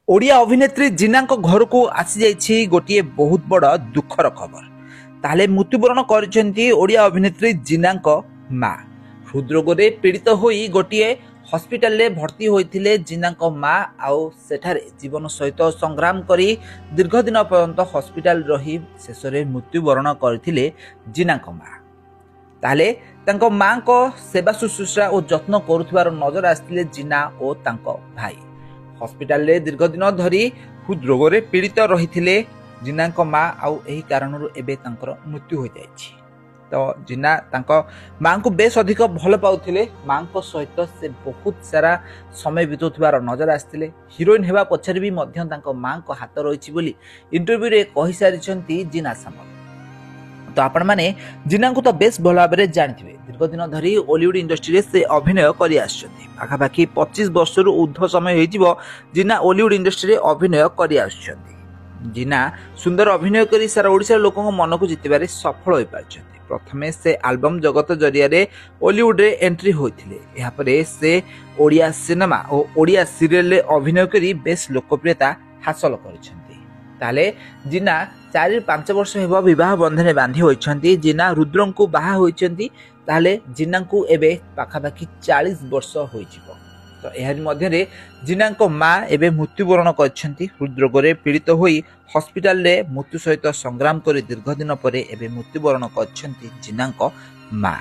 ओडिया अभिनेत्री जीना घर को आसी जाइछि गोटे बहुत बड़ दुखर खबर। ताहले मृत्युवरण करिसेंती ओडिया अभिनेत्री जीना माँ। हृदरोग रे पीड़ित होई गोटे हॉस्पिटल रे भर्ती होइथिले जीना माँ आउ सेठारे जीवन सहित संग्राम करी दीर्घ दिन पर्यंत हॉस्पिटल रही शेष रे मृत्युवरण करथिले जीना माँ। ताहले तांको माँ को सेवा शुश्रूषा और जत्न करुथिबार नजर आस्थिले जीना और तांको भाई। हॉस्पिटल रे दीर्घ दिन धरी हृदरोग रे पीड़ित रही जीना माँ आउ एही कारणरू एबे तांकर मृत्यु हो जाइछि। तो जीना तांको माँ को बेस अधिक भल पाउथिले। माँ को सहित से बहुत सारा समय बितुथिबार नजर आस्थिले। हीरोइन हेबा पछरे भी मध्य तांको माँ को हाथ रहिछि बोली इंटरव्यू रे कहि सारिछंती जीना सामल। तो आपण माने जीना को तो बेस भल भाबरे जानिथिबे। दीर्घ दिन धरी ओलीवुड इंडस्ट्री से अभिनय करि आछथि। पाखापाखि 25 वर्षर ऊर्ध्व समय होइजिवो जीना ओलीवुड इंडस्ट्री अभिनय करि आछथि। जीना सुंदर अभिनय करी सारा ओडिसा लोकଙ୍କ मन को जितिबारे सफल होई पारछथि। प्रथमे से एल्बम जगत जरिया रे ओलीवुड रे एंट्री होइथिले। एहा परे से ओडिया सिनेमा और ओडिया सीरियल रे अभिनय करी बेस लोकप्रियता हासिल करिसथि। ताले जीना 4-5 वर्ष हेबा विवाह बंधन बांधी होइछंती। जीना रुद्रं को बाहा होइछंती। ताले जीना को एबे पाखापाखि 40 वर्ष होइजिवो। तो एहर मध्य रे जीना को माँ एबे मृत्युवरण करछंती। हृदरोग रे पीड़ित होई हॉस्पिटल रे मृत्यु सहित संग्राम करी दीर्घ दिन परे एबे मृत्युवरण करछंती जीना को माँ।